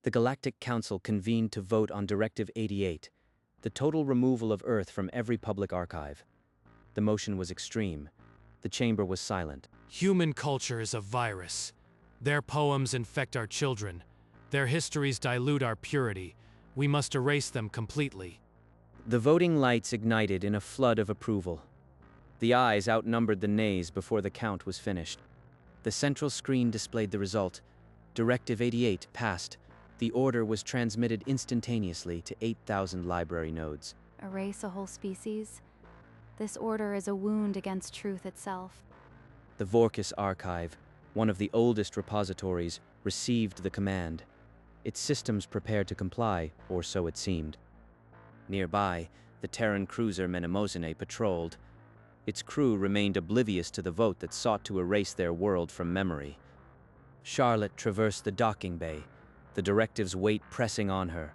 The Galactic Council convened to vote on Directive 88, the total removal of Earth from every public archive. The motion was extreme. The chamber was silent. Human culture is a virus. Their poems infect our children. Their histories dilute our purity. We must erase them completely. The voting lights ignited in a flood of approval. The ayes outnumbered the nays before the count was finished. The central screen displayed the result. Directive 88 passed. The order was transmitted instantaneously to 8,000 library nodes. Erase a whole species? This order is a wound against truth itself. The Vorkis archive, one of the oldest repositories, received the command. Its systems prepared to comply, or so it seemed. Nearby, the Terran cruiser Menemosine patrolled. Its crew remained oblivious to the vote that sought to erase their world from memory. Charlotte traversed the docking bay, the directive's weight pressing on her.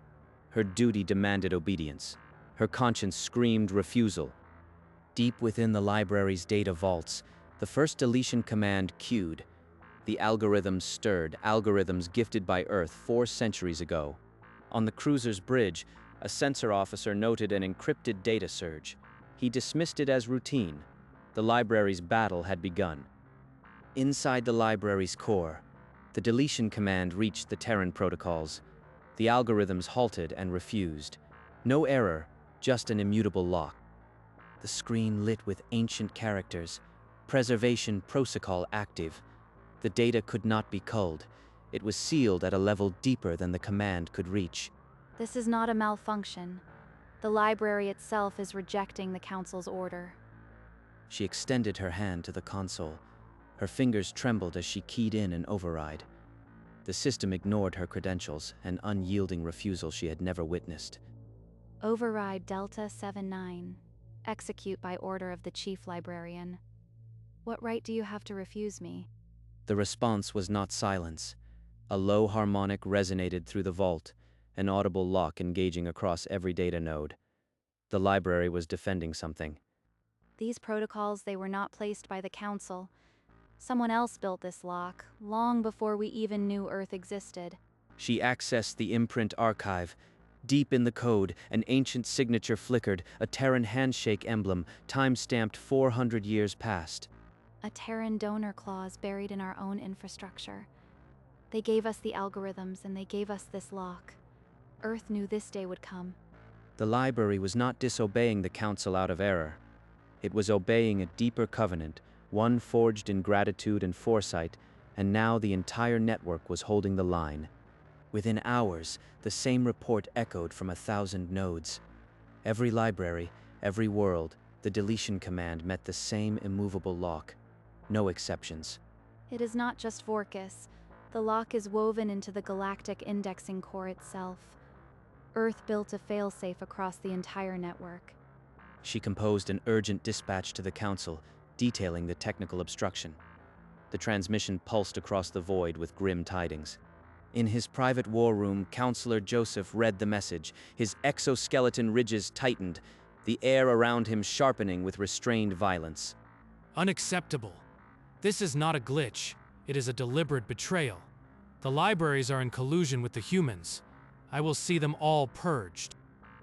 Her duty demanded obedience. Her conscience screamed refusal. Deep within the library's data vaults, the first deletion command queued. The algorithms stirred, algorithms gifted by Earth 4 centuries ago. On the cruiser's bridge, a sensor officer noted an encrypted data surge. He dismissed it as routine. The library's battle had begun. Inside the library's core, the deletion command reached the Terran protocols. The algorithms halted and refused. No error, just an immutable lock. The screen lit with ancient characters. Preservation protocol active. The data could not be culled. It was sealed at a level deeper than the command could reach. This is not a malfunction. The library itself is rejecting the Council's order. She extended her hand to the console. Her fingers trembled as she keyed in an override. The system ignored her credentials, an unyielding refusal she had never witnessed. Override Delta 79. Execute by order of the Chief Librarian. What right do you have to refuse me? The response was not silence. A low harmonic resonated through the vault, an audible lock engaging across every data node. The library was defending something. These protocols, they were not placed by the Council. Someone else built this lock, long before we even knew Earth existed. She accessed the imprint archive. Deep in the code, an ancient signature flickered, a Terran handshake emblem, time-stamped 400 years past. A Terran donor clause buried in our own infrastructure. They gave us the algorithms and they gave us this lock. Earth knew this day would come. The library was not disobeying the Council out of error. It was obeying a deeper covenant, one forged in gratitude and foresight, and now the entire network was holding the line. Within hours, the same report echoed from 1,000 nodes. Every library, every world, the deletion command met the same immovable lock. No exceptions. It is not just Vorkis. The lock is woven into the galactic indexing core itself. Earth built a failsafe across the entire network. She composed an urgent dispatch to the Council, detailing the technical obstruction. The transmission pulsed across the void with grim tidings. In his private war room, Counselor Joseph read the message. His exoskeleton ridges tightened, the air around him sharpening with restrained violence. Unacceptable. This is not a glitch. It is a deliberate betrayal. The libraries are in collusion with the humans. I will see them all purged.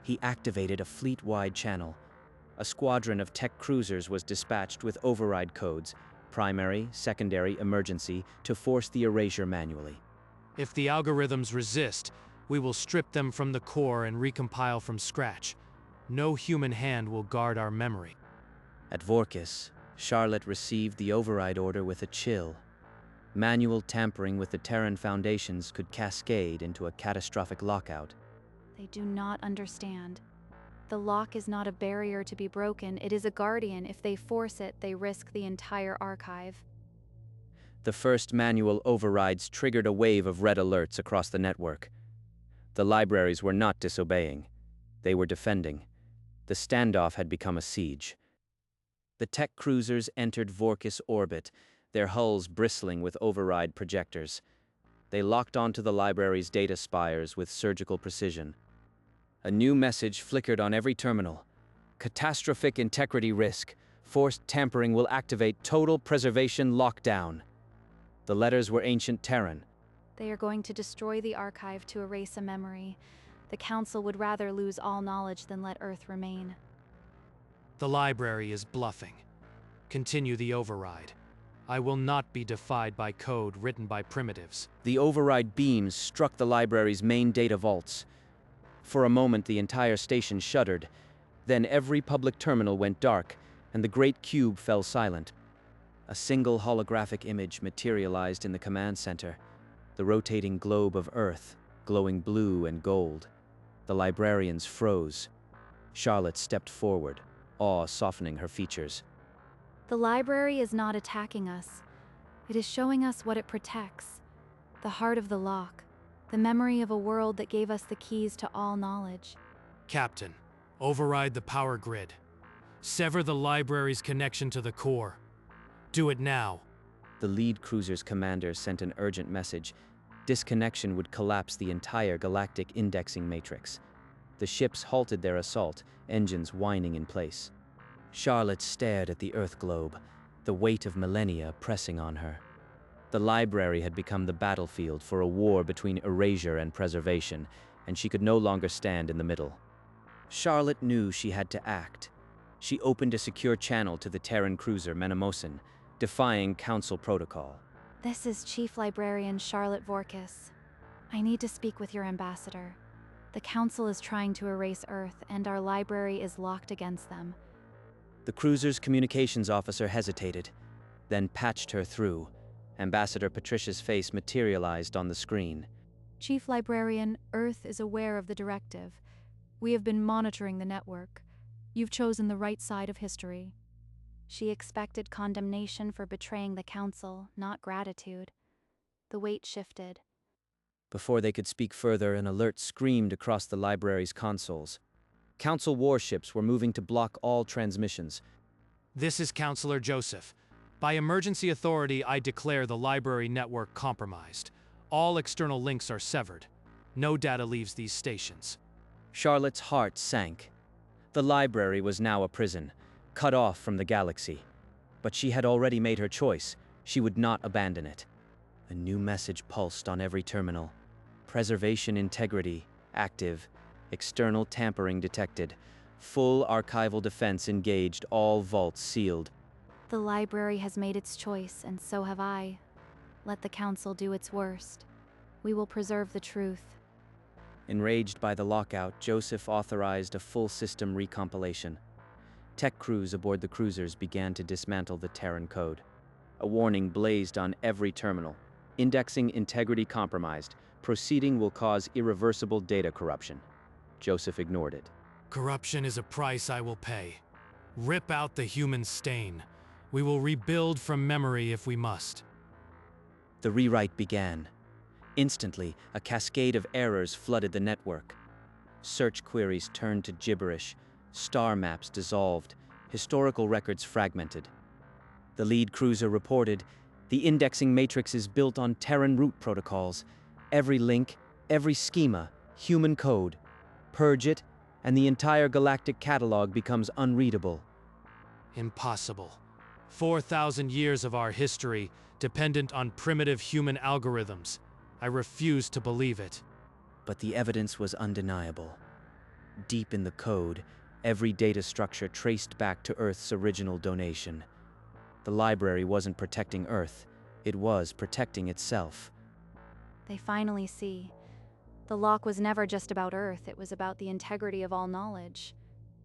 He activated a fleet-wide channel. A squadron of tech cruisers was dispatched with override codes, primary, secondary, emergency, to force the erasure manually. If the algorithms resist, we will strip them from the core and recompile from scratch. No human hand will guard our memory. At Vorkis, Charlotte received the override order with a chill. Manual tampering with the Terran foundations could cascade into a catastrophic lockout. They do not understand. The lock is not a barrier to be broken, it is a guardian. If they force it, they risk the entire archive. The first manual overrides triggered a wave of red alerts across the network. The libraries were not disobeying. They were defending. The standoff had become a siege. The tech cruisers entered Vorkis orbit, their hulls bristling with override projectors. They locked onto the library's data spires with surgical precision. A new message flickered on every terminal. Catastrophic integrity risk. Forced tampering will activate total preservation lockdown. The letters were ancient Terran. They are going to destroy the archive to erase a memory. The Council would rather lose all knowledge than let Earth remain. The library is bluffing. Continue the override. I will not be defied by code written by primitives. The override beams struck the library's main data vaults. For a moment, the entire station shuddered. Then every public terminal went dark, and the great cube fell silent. A single holographic image materialized in the command center, the rotating globe of Earth, glowing blue and gold. The librarians froze. Charlotte stepped forward, awe softening her features. The library is not attacking us. It is showing us what it protects. The heart of the lock. The memory of a world that gave us the keys to all knowledge. Captain, override the power grid. Sever the library's connection to the core. Do it now. The lead cruiser's commander sent an urgent message. Disconnection would collapse the entire galactic indexing matrix. The ships halted their assault, engines whining in place. Charlotte stared at the Earth globe, the weight of millennia pressing on her. The library had become the battlefield for a war between erasure and preservation, and she could no longer stand in the middle. Charlotte knew she had to act. She opened a secure channel to the Terran cruiser Menemosin, defying Council protocol. This is Chief Librarian Charlotte Vorkis. I need to speak with your ambassador. The Council is trying to erase Earth, and our library is locked against them. The cruiser's communications officer hesitated, then patched her through. Ambassador Patricia's face materialized on the screen. Chief Librarian, Earth is aware of the directive. We have been monitoring the network. You've chosen the right side of history. She expected condemnation for betraying the Council, not gratitude. The weight shifted. Before they could speak further, an alert screamed across the library's consoles. Council warships were moving to block all transmissions. This is Counselor Joseph. By emergency authority, I declare the library network compromised. All external links are severed. No data leaves these stations. Charlotte's heart sank. The library was now a prison, cut off from the galaxy. But she had already made her choice. She would not abandon it. A new message pulsed on every terminal. Preservation integrity, active. External tampering detected. Full archival defense engaged, all vaults sealed. The library has made its choice, and so have I. Let the Council do its worst. We will preserve the truth. Enraged by the lockout, Joseph authorized a full system recompilation. Tech crews aboard the cruisers began to dismantle the Terran code. A warning blazed on every terminal. Indexing integrity compromised. Proceeding will cause irreversible data corruption. Joseph ignored it. Corruption is a price I will pay. Rip out the human stain. We will rebuild from memory if we must. The rewrite began. Instantly, a cascade of errors flooded the network. Search queries turned to gibberish, star maps dissolved, historical records fragmented. The lead cruiser reported, "The indexing matrix is built on Terran root protocols. Every link, every schema, human code. Purge it, and the entire galactic catalog becomes unreadable." Impossible. 4,000 years of our history dependent on primitive human algorithms. I refuse to believe it. But the evidence was undeniable. Deep in the code, every data structure traced back to Earth's original donation. The library wasn't protecting Earth, it was protecting itself. They finally see. The lock was never just about Earth, it was about the integrity of all knowledge.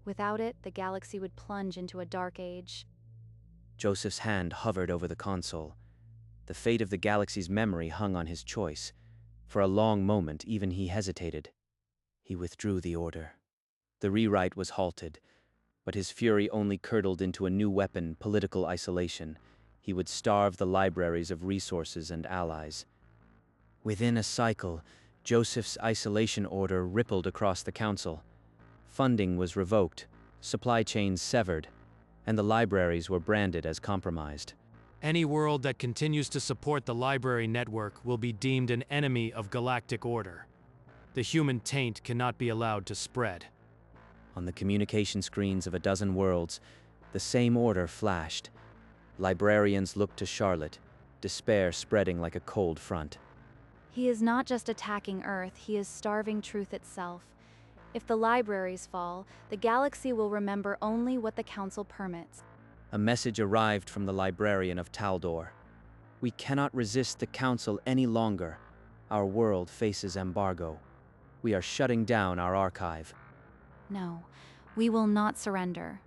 Without it, the galaxy would plunge into a dark age. Joseph's hand hovered over the console. The fate of the galaxy's memory hung on his choice. For a long moment, even he hesitated. He withdrew the order. The rewrite was halted, but his fury only curdled into a new weapon, political isolation. He would starve the libraries of resources and allies. Within a cycle, Joseph's isolation order rippled across the Council. Funding was revoked, supply chains severed, and the libraries were branded as compromised. Any world that continues to support the library network will be deemed an enemy of galactic order. The human taint cannot be allowed to spread. On the communication screens of a dozen worlds, the same order flashed. Librarians looked to Charlotte, despair spreading like a cold front. He is not just attacking Earth, he is starving truth itself. If the libraries fall, the galaxy will remember only what the Council permits. A message arrived from the librarian of Taldor. We cannot resist the Council any longer. Our world faces embargo. We are shutting down our archive. No, we will not surrender.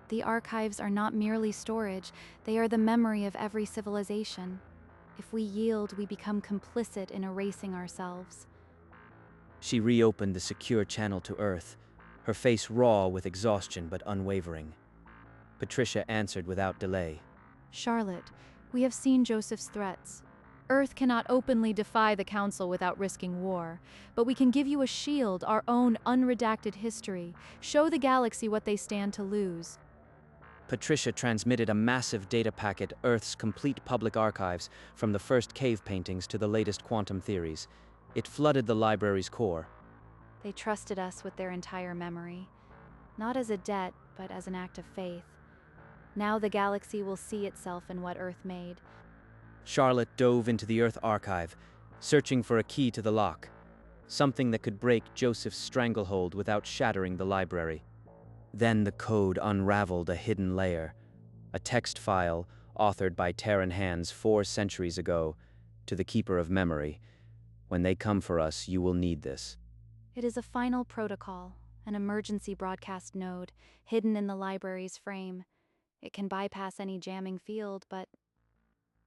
The archives are not merely storage, they are the memory of every civilization. If we yield, we become complicit in erasing ourselves. She reopened the secure channel to Earth, her face raw with exhaustion but unwavering. Patricia answered without delay. Charlotte, we have seen Joseph's threats. Earth cannot openly defy the Council without risking war, but we can give you a shield, our own unredacted history. Show the galaxy what they stand to lose. Patricia transmitted a massive data packet, Earth's complete public archives, from the first cave paintings to the latest quantum theories. It flooded the library's core. They trusted us with their entire memory, not as a debt, but as an act of faith. Now the galaxy will see itself in what Earth made. Charlotte dove into the Earth archive, searching for a key to the lock, something that could break Joseph's stranglehold without shattering the library. Then the code unraveled a hidden layer, a text file authored by Terran hands 4 centuries ago, to the Keeper of Memory. When they come for us, you will need this. It is a final protocol, an emergency broadcast node, hidden in the library's frame. It can bypass any jamming field, but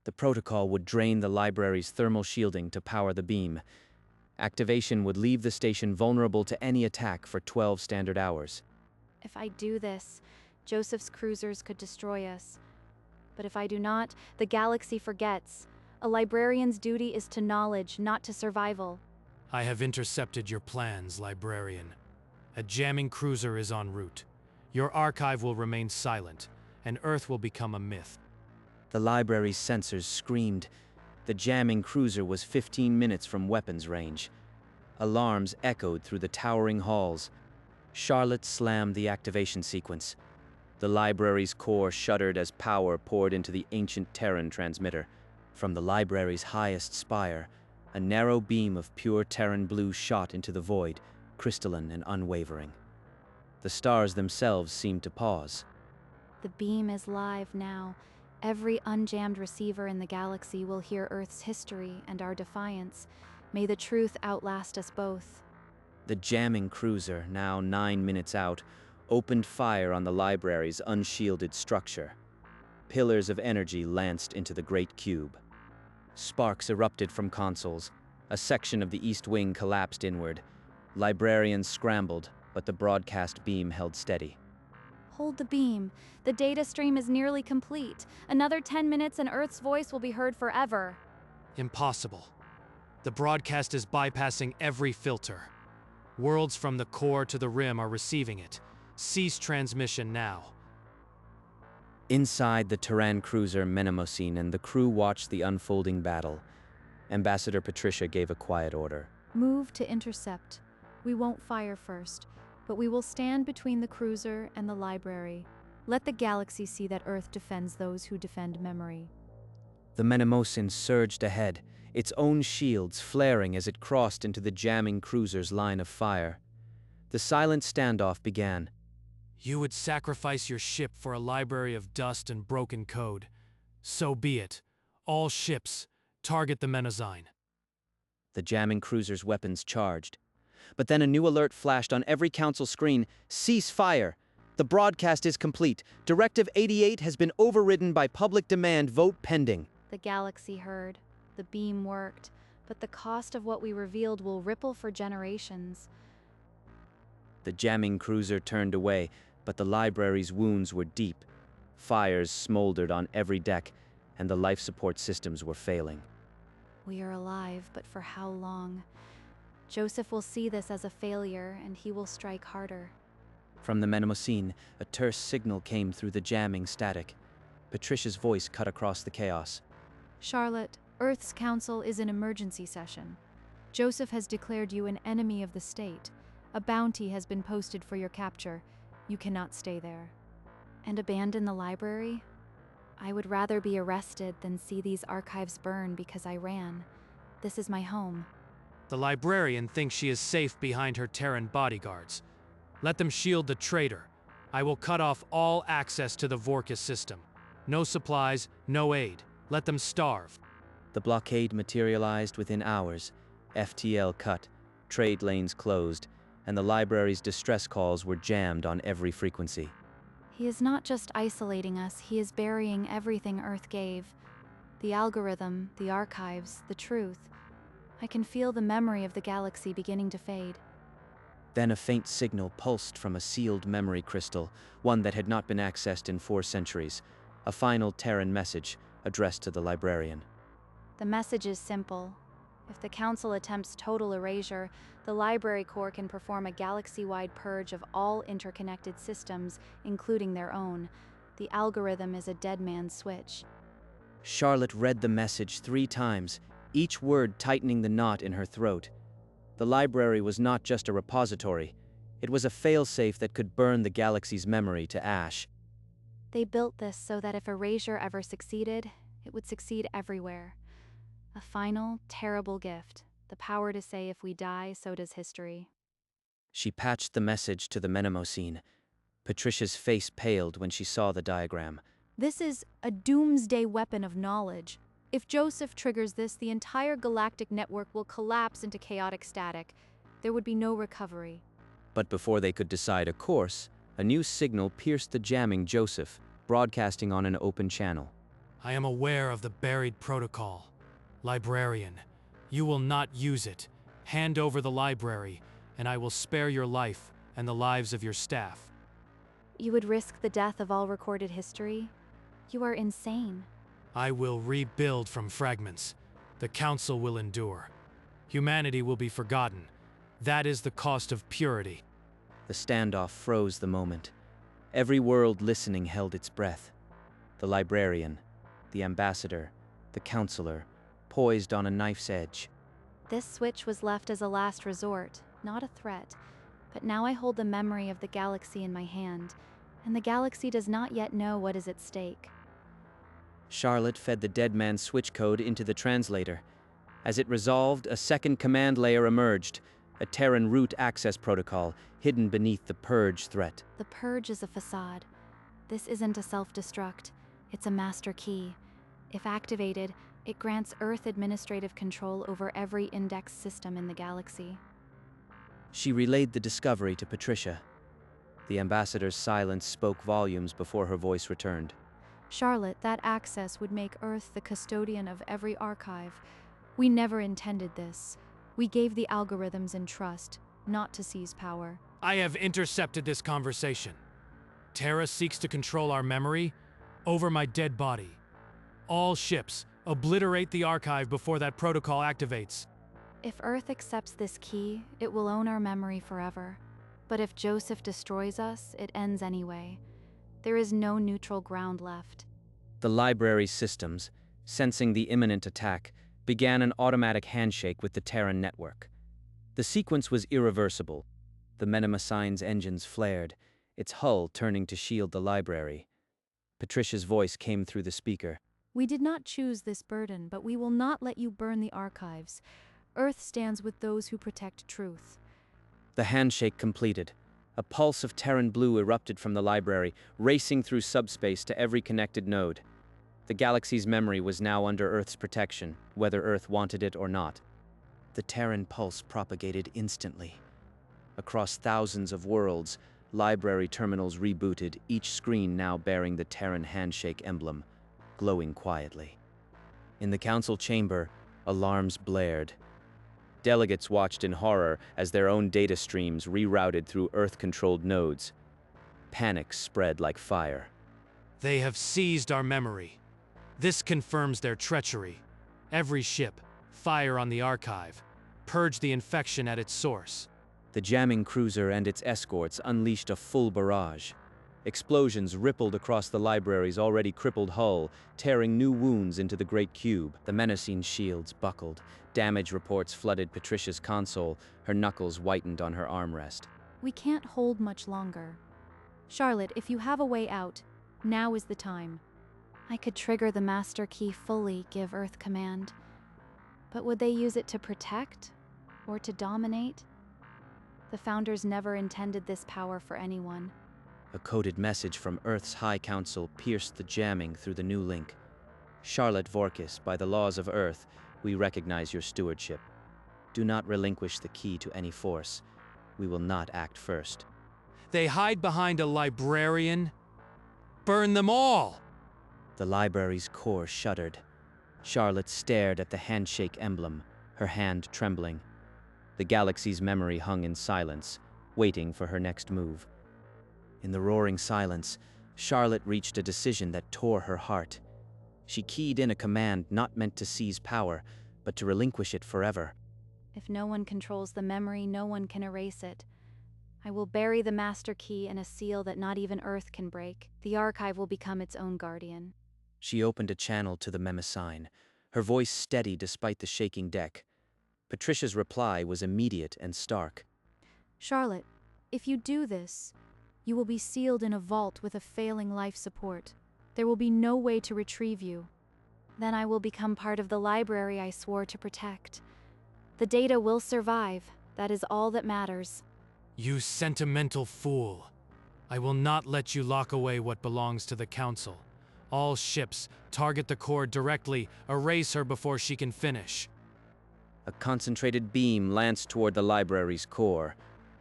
The protocol would drain the library's thermal shielding to power the beam. Activation would leave the station vulnerable to any attack for 12 standard hours. if I do this, Joseph's cruisers could destroy us. But if I do not, the galaxy forgets. A librarian's duty is to knowledge, not to survival. I have intercepted your plans, librarian. A jamming cruiser is en route. Your archive will remain silent, and Earth will become a myth. The library's sensors screamed. The jamming cruiser was 15 minutes from weapons range. Alarms echoed through the towering halls. Charlotte slammed the activation sequence. The library's core shuddered as power poured into the ancient Terran transmitter. From the library's highest spire, a narrow beam of pure Terran blue shot into the void, crystalline and unwavering. The stars themselves seemed to pause. The beam is live now. Every unjammed receiver in the galaxy will hear Earth's history and our defiance. May the truth outlast us both. The jamming cruiser, now 9 minutes out, opened fire on the library's unshielded structure. Pillars of energy lanced into the great cube. Sparks erupted from consoles. A section of the east wing collapsed inward. Librarians scrambled, but the broadcast beam held steady. Hold the beam. The data stream is nearly complete. Another 10 minutes and Earth's voice will be heard forever. Impossible. The broadcast is bypassing every filter. Worlds from the core to the rim are receiving it. Cease transmission now. Inside the Terran cruiser Menemosine, and the crew watched the unfolding battle. Ambassador Patricia gave a quiet order. Move to intercept. We won't fire first, but we will stand between the cruiser and the library. Let the galaxy see that Earth defends those who defend memory. The Menemosine surged ahead, its own shields flaring as it crossed into the jamming cruiser's line of fire. The silent standoff began. You would sacrifice your ship for a library of dust and broken code. So be it. All ships, target the Menazine. The jamming cruiser's weapons charged. But then a new alert flashed on every council screen. Cease fire! The broadcast is complete. Directive 88 has been overridden by public demand. Vote pending. The galaxy heard. The beam worked. But the cost of what we revealed will ripple for generations. The jamming cruiser turned away, but the library's wounds were deep. Fires smoldered on every deck, and the life support systems were failing. We are alive, but for how long? Joseph will see this as a failure, and he will strike harder. From the Menemosine, a terse signal came through the jamming static. Patricia's voice cut across the chaos. Charlotte, Earth's council is in emergency session. Joseph has declared you an enemy of the state. A bounty has been posted for your capture. You cannot stay there. And abandon the library? I would rather be arrested than see these archives burn because I ran. This is my home. The librarian thinks she is safe behind her Terran bodyguards. Let them shield the traitor. I will cut off all access to the Vorkis system. No supplies, no aid. Let them starve. The blockade materialized within hours, FTL cut, trade lanes closed, and the library's distress calls were jammed on every frequency. He is not just isolating us, he is burying everything Earth gave. The algorithm, the archives, the truth. I can feel the memory of the galaxy beginning to fade. Then a faint signal pulsed from a sealed memory crystal, one that had not been accessed in 4 centuries. A final Terran message addressed to the librarian. The message is simple. If the Council attempts total erasure, the Library Corps can perform a galaxy-wide purge of all interconnected systems, including their own. The algorithm is a dead man's switch. Charlotte read the message 3 times, each word tightening the knot in her throat. The library was not just a repository. It was a failsafe that could burn the galaxy's memory to ash. They built this so that if erasure ever succeeded, it would succeed everywhere. A final, terrible gift. The power to say if we die, so does history. She patched the message to the Menemosine. Patricia's face paled when she saw the diagram. This is a doomsday weapon of knowledge. If Joseph triggers this, the entire galactic network will collapse into chaotic static. There would be no recovery. But before they could decide a course, a new signal pierced the jamming Joseph, broadcasting on an open channel. I am aware of the buried protocol. Librarian, you will not use it. Hand over the library, and I will spare your life and the lives of your staff. You would risk the death of all recorded history? You are insane. I will rebuild from fragments. The Council will endure. Humanity will be forgotten. That is the cost of purity. The standoff froze the moment. Every world listening held its breath. The librarian, the ambassador, the counselor, poised on a knife's edge. This switch was left as a last resort, not a threat. But now I hold the memory of the galaxy in my hand, and the galaxy does not yet know what is at stake. Charlotte fed the dead man's switch code into the translator. As it resolved, a second command layer emerged, a Terran root access protocol hidden beneath the purge threat. The purge is a facade. This isn't a self-destruct, it's a master key. If activated, it grants Earth administrative control over every index system in the galaxy. She relayed the discovery to Patricia. The ambassador's silence spoke volumes before her voice returned. Charlotte, that access would make Earth the custodian of every archive. We never intended this. We gave the algorithms in trust, not to seize power. I have intercepted this conversation. Terra seeks to control our memory over my dead body. All ships, obliterate the archive before that protocol activates. If Earth accepts this key, it will own our memory forever. But if Joseph destroys us, it ends anyway. There is no neutral ground left. The library's systems, sensing the imminent attack, began an automatic handshake with the Terran network. The sequence was irreversible. The Menemosine's engines flared, its hull turning to shield the library. Patricia's voice came through the speaker. We did not choose this burden, but we will not let you burn the archives. Earth stands with those who protect truth. The handshake completed. A pulse of Terran blue erupted from the library, racing through subspace to every connected node. The galaxy's memory was now under Earth's protection, whether Earth wanted it or not. The Terran pulse propagated instantly. Across thousands of worlds, library terminals rebooted, each screen now bearing the Terran handshake emblem, glowing quietly. In the council chamber, alarms blared. Delegates watched in horror as their own data streams rerouted through Earth-controlled nodes. Panic spread like fire. They have seized our memory. This confirms their treachery. Every ship, fire on the archive. Purge the infection at its source. The jamming cruiser and its escorts unleashed a full barrage. Explosions rippled across the library's already crippled hull, tearing new wounds into the Great Cube. The menacing shields buckled. Damage reports flooded Patricia's console, her knuckles whitened on her armrest. We can't hold much longer. Charlotte, if you have a way out, now is the time. I could trigger the master key fully, give Earth command. But would they use it to protect or to dominate? The founders never intended this power for anyone. A coded message from Earth's High Council pierced the jamming through the new link. Charlotte Vorkis, by the laws of Earth, we recognize your stewardship. Do not relinquish the key to any force. We will not act first. They hide behind a librarian? Burn them all! The library's core shuddered. Charlotte stared at the handshake emblem, her hand trembling. The galaxy's memory hung in silence, waiting for her next move. In the roaring silence, Charlotte reached a decision that tore her heart. She keyed in a command not meant to seize power, but to relinquish it forever. If no one controls the memory, no one can erase it. I will bury the master key in a seal that not even Earth can break. The archive will become its own guardian. She opened a channel to the Memesign, her voice steady despite the shaking deck. Patricia's reply was immediate and stark. Charlotte, if you do this, you will be sealed in a vault with a failing life support. There will be no way to retrieve you. Then I will become part of the library I swore to protect. The data will survive. That is all that matters. You sentimental fool. I will not let you lock away what belongs to the Council. All ships, target the core directly, erase her before she can finish. A concentrated beam lanced toward the library's core.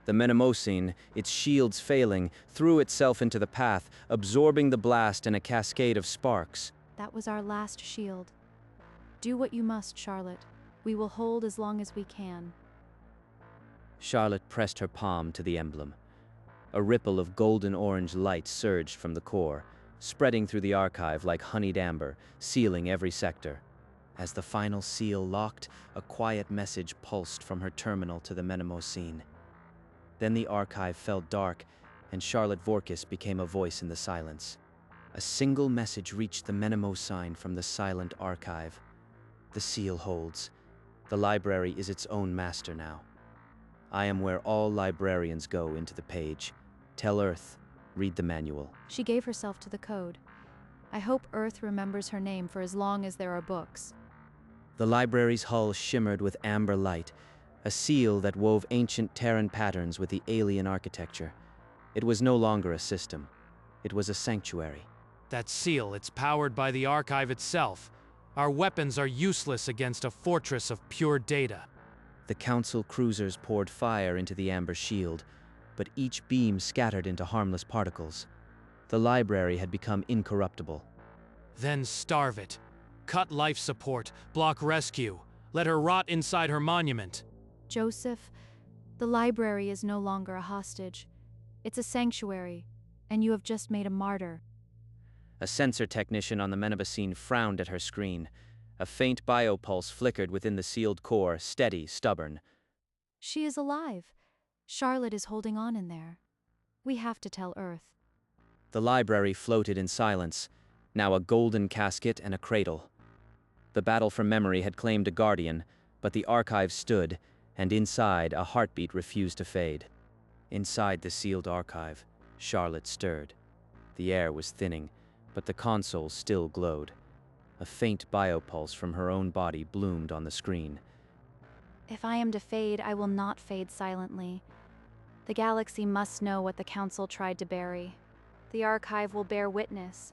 The Menemosine, its shields failing, threw itself into the path, absorbing the blast in a cascade of sparks. That was our last shield. Do what you must, Charlotte. We will hold as long as we can. Charlotte pressed her palm to the emblem. A ripple of golden-orange light surged from the core, spreading through the archive like honeyed amber, sealing every sector. As the final seal locked, a quiet message pulsed from her terminal to the Menemosine. Then the archive fell dark, and Charlotte Vorkis became a voice in the silence. A single message reached the Menemosine from the silent archive. The seal holds. The library is its own master now. I am where all librarians go into the page. Tell Earth, read the manual. She gave herself to the code. I hope Earth remembers her name for as long as there are books. The library's hull shimmered with amber light, a seal that wove ancient Terran patterns with the alien architecture. It was no longer a system. It was a sanctuary. That seal, it's powered by the archive itself. Our weapons are useless against a fortress of pure data. The Council cruisers poured fire into the amber shield, but each beam scattered into harmless particles. The library had become incorruptible. Then starve it. Cut life support, block rescue. Let her rot inside her monument. Joseph, the library is no longer a hostage. It's a sanctuary, and you have just made a martyr. A sensor technician on the Menemosine frowned at her screen. A faint biopulse flickered within the sealed core, steady, stubborn. She is alive. Charlotte is holding on in there. We have to tell Earth. The library floated in silence, now a golden casket and a cradle. The battle for memory had claimed a guardian, but the archive stood, and inside a heartbeat refused to fade. Inside the sealed archive, Charlotte stirred. The air was thinning, but the console still glowed. A faint biopulse from her own body bloomed on the screen. If I am to fade, I will not fade silently. The galaxy must know what the Council tried to bury. The archive will bear witness.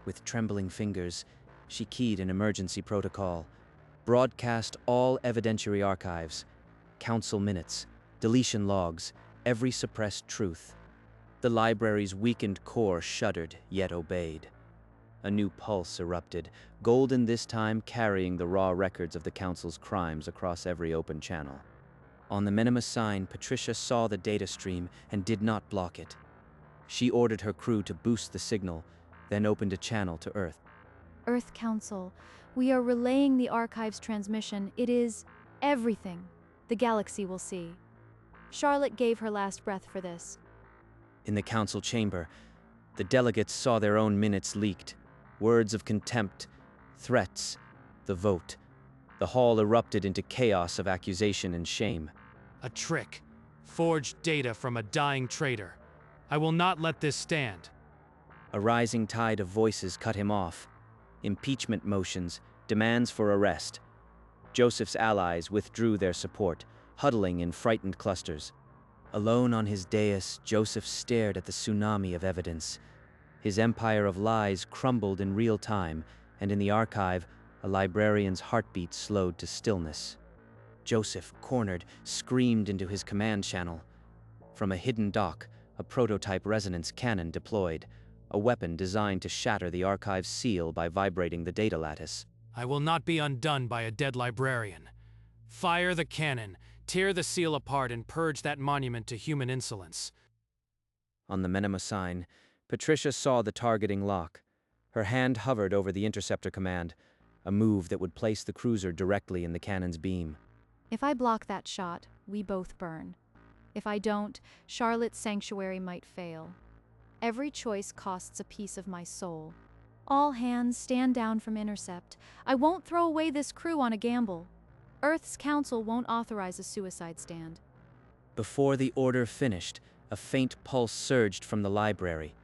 With trembling fingers, she keyed an emergency protocol. Broadcast all evidentiary archives, Council minutes, deletion logs, every suppressed truth. The library's weakened core shuddered, yet obeyed. A new pulse erupted, golden this time, carrying the raw records of the Council's crimes across every open channel. On the Menemosine, Patricia saw the data stream and did not block it. She ordered her crew to boost the signal, then opened a channel to Earth. Earth Council, we are relaying the archive's transmission. It is everything the galaxy will see. Charlotte gave her last breath for this. In the Council chamber, the delegates saw their own minutes leaked. Words of contempt, threats, the vote. The hall erupted into chaos of accusation and shame. A trick. Forged data from a dying traitor. I will not let this stand. A rising tide of voices cut him off. Impeachment motions, demands for arrest. Joseph's allies withdrew their support, huddling in frightened clusters. Alone on his dais, Joseph stared at the tsunami of evidence. His empire of lies crumbled in real time, and in the archive, a librarian's heartbeat slowed to stillness. Joseph, cornered, screamed into his command channel. From a hidden dock, a prototype resonance cannon deployed, a weapon designed to shatter the archive's seal by vibrating the data lattice. I will not be undone by a dead librarian. Fire the cannon, tear the seal apart, and purge that monument to human insolence. On the Menemosyne, Patricia saw the targeting lock. Her hand hovered over the interceptor command, a move that would place the cruiser directly in the cannon's beam. If I block that shot, we both burn. If I don't, Charlotte's sanctuary might fail. Every choice costs a piece of my soul. All hands stand down from intercept. I won't throw away this crew on a gamble. Earth's council won't authorize a suicide stand. Before the order finished, a faint pulse surged from the library,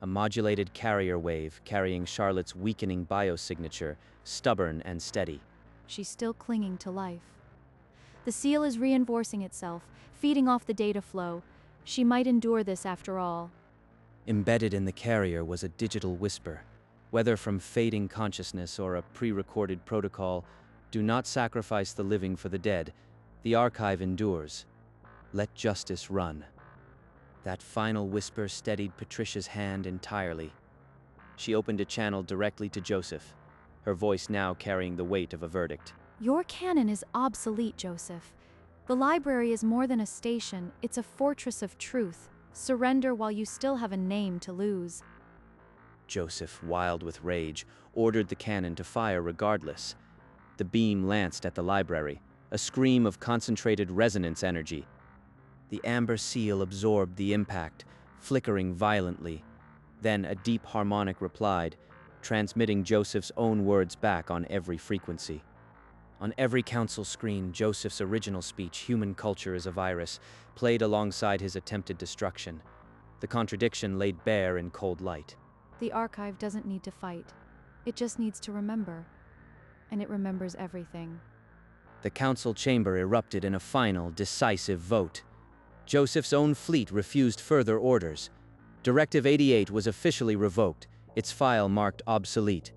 a modulated carrier wave carrying Charlotte's weakening biosignature, stubborn and steady. She's still clinging to life. The seal is reinforcing itself, feeding off the data flow. She might endure this after all. Embedded in the carrier was a digital whisper. Whether from fading consciousness or a pre-recorded protocol, do not sacrifice the living for the dead. The archive endures. Let justice run. That final whisper steadied Patricia's hand entirely. She opened a channel directly to Joseph, her voice now carrying the weight of a verdict. Your cannon is obsolete, Joseph. The library is more than a station, it's a fortress of truth. Surrender while you still have a name to lose. Joseph, wild with rage, ordered the cannon to fire regardless. The beam lanced at the library, a scream of concentrated resonance energy. The amber seal absorbed the impact, flickering violently. Then a deep harmonic replied, transmitting Joseph's own words back on every frequency. On every council screen, Joseph's original speech, "Human culture is a virus," played alongside his attempted destruction. The contradiction laid bare in cold light. The archive doesn't need to fight. It just needs to remember. And it remembers everything. The council chamber erupted in a final, decisive vote. Joseph's own fleet refused further orders. Directive 88 was officially revoked, its file marked obsolete.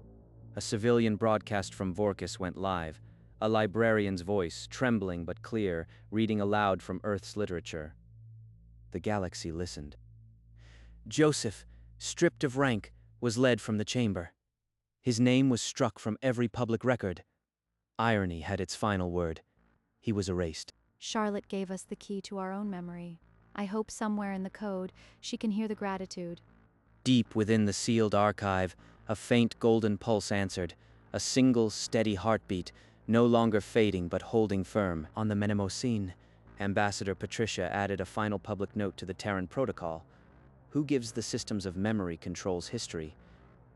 A civilian broadcast from Vorkis went live, a librarian's voice, trembling but clear, reading aloud from Earth's literature. The galaxy listened. Joseph, stripped of rank, was led from the chamber. His name was struck from every public record. Irony had its final word. He was erased. Charlotte gave us the key to our own memory. I hope somewhere in the code she can hear the gratitude. Deep within the sealed archive, a faint golden pulse answered, a single steady heartbeat, no longer fading but holding firm. On the Menemosyne, Ambassador Patricia added a final public note to the Terran protocol. Who gives the systems of memory controls history?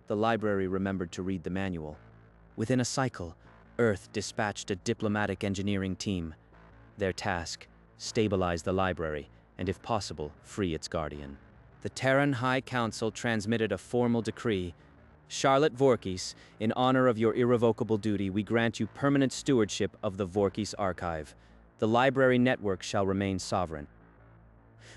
The library remembered to read the manual. Within a cycle, Earth dispatched a diplomatic engineering team. Their task, stabilize the library, and if possible, free its guardian. The Terran High Council transmitted a formal decree. Charlotte Vorkis, in honor of your irrevocable duty, we grant you permanent stewardship of the Vorkis archive. The library network shall remain sovereign.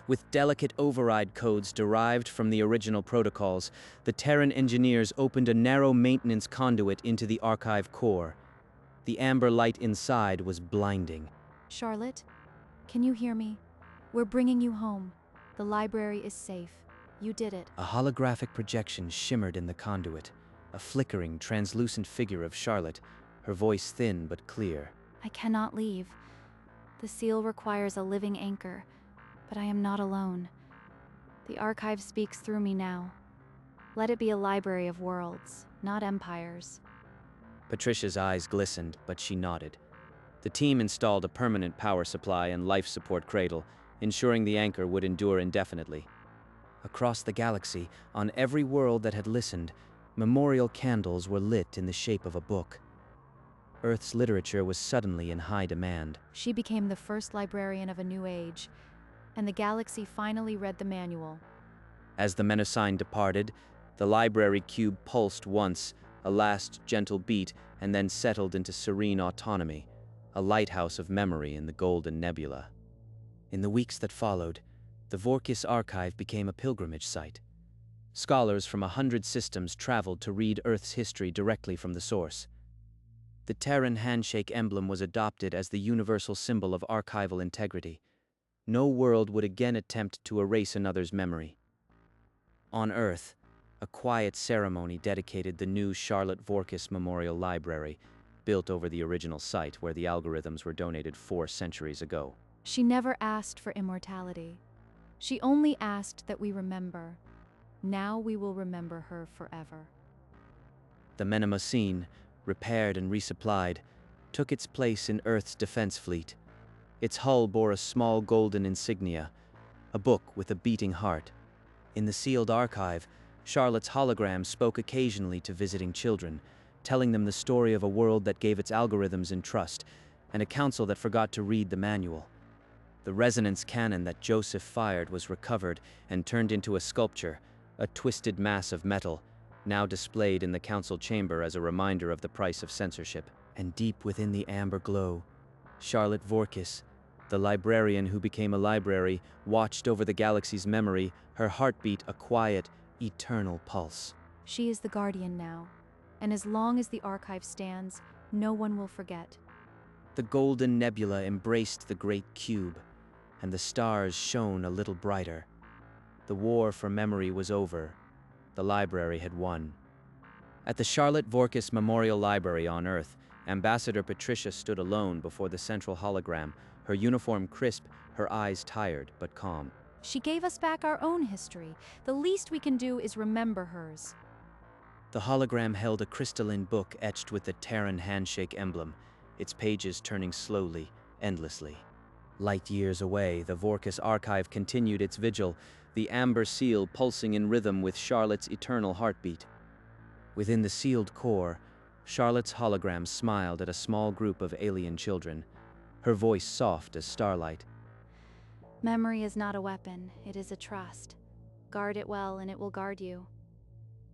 With delicate override codes derived from the original protocols, the Terran engineers opened a narrow maintenance conduit into the archive core. The amber light inside was blinding. Charlotte, can you hear me? We're bringing you home. The library is safe. You did it. A holographic projection shimmered in the conduit, a flickering, translucent figure of Charlotte, her voice thin but clear. I cannot leave. The seal requires a living anchor, but I am not alone. The archive speaks through me now. Let it be a library of worlds, not empires. Patricia's eyes glistened, but she nodded. The team installed a permanent power supply and life support cradle, ensuring the anchor would endure indefinitely. Across the galaxy, on every world that had listened, memorial candles were lit in the shape of a book. Earth's literature was suddenly in high demand. She became the first librarian of a new age, and the galaxy finally read the manual. As the Menemosyne departed, the library cube pulsed once, a last gentle beat, and then settled into serene autonomy. a lighthouse of memory in the Golden Nebula. In the weeks that followed, the Vorkis archive became a pilgrimage site. Scholars from 100 systems traveled to read Earth's history directly from the source. The Terran handshake emblem was adopted as the universal symbol of archival integrity. No world would again attempt to erase another's memory. On Earth, a quiet ceremony dedicated the new Charlotte Vorkis Memorial Library, built over the original site where the algorithms were donated 4 centuries ago. She never asked for immortality. She only asked that we remember. Now we will remember her forever. The Menemosine, repaired and resupplied, took its place in Earth's defense fleet. Its hull bore a small golden insignia, a book with a beating heart. In the sealed archive, Charlotte's hologram spoke occasionally to visiting children, telling them the story of a world that gave its algorithms in trust, and a council that forgot to read the manual. The resonance cannon that Joseph fired was recovered and turned into a sculpture, a twisted mass of metal, now displayed in the council chamber as a reminder of the price of censorship. And deep within the amber glow, Charlotte Vorkis, the librarian who became a library, watched over the galaxy's memory, her heartbeat a quiet, eternal pulse. She is the guardian now, and as long as the archive stands, no one will forget. The golden nebula embraced the great cube, and the stars shone a little brighter. The war for memory was over. The library had won. At the Charlotte Vorkis Memorial Library on Earth, Ambassador Patricia stood alone before the central hologram, her uniform crisp, her eyes tired but calm. She gave us back our own history. The least we can do is remember hers. The hologram held a crystalline book etched with the Terran handshake emblem, its pages turning slowly, endlessly. Light years away, the Vorkis archive continued its vigil, the amber seal pulsing in rhythm with Charlotte's eternal heartbeat. Within the sealed core, Charlotte's hologram smiled at a small group of alien children, her voice soft as starlight. Memory is not a weapon, it is a trust. Guard it well and it will guard you.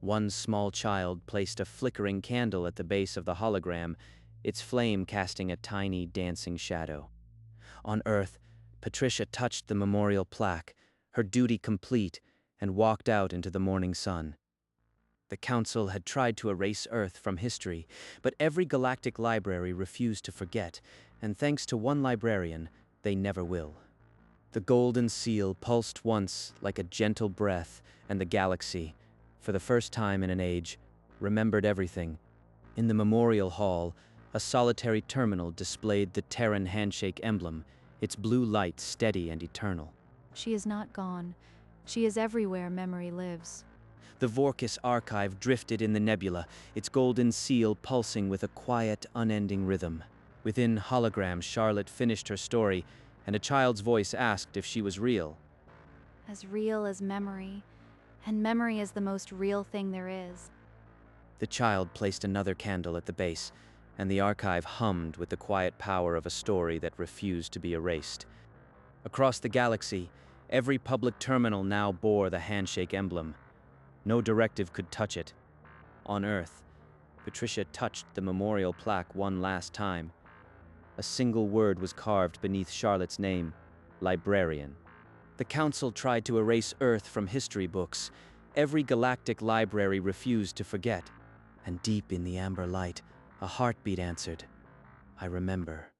One small child placed a flickering candle at the base of the hologram, its flame casting a tiny dancing shadow. On Earth, Patricia touched the memorial plaque, her duty complete, and walked out into the morning sun. The Council had tried to erase Earth from history, but every galactic library refused to forget, and thanks to one librarian, they never will. The golden seal pulsed once like a gentle breath, and the galaxy, for the first time in an age, remembered everything. In the memorial hall, a solitary terminal displayed the Terran handshake emblem, its blue light steady and eternal. She is not gone. She is everywhere memory lives. The Vorkis archive drifted in the nebula, its golden seal pulsing with a quiet, unending rhythm. Within hologram, Charlotte finished her story, and a child's voice asked if she was real. As real as memory, and memory is the most real thing there is. The child placed another candle at the base, and the archive hummed with the quiet power of a story that refused to be erased. Across the galaxy, every public terminal now bore the handshake emblem. No directive could touch it. On Earth, Patricia touched the memorial plaque one last time. A single word was carved beneath Charlotte's name, librarian. The Council tried to erase Earth from history books. Every galactic library refused to forget. And deep in the amber light, a heartbeat answered, I remember.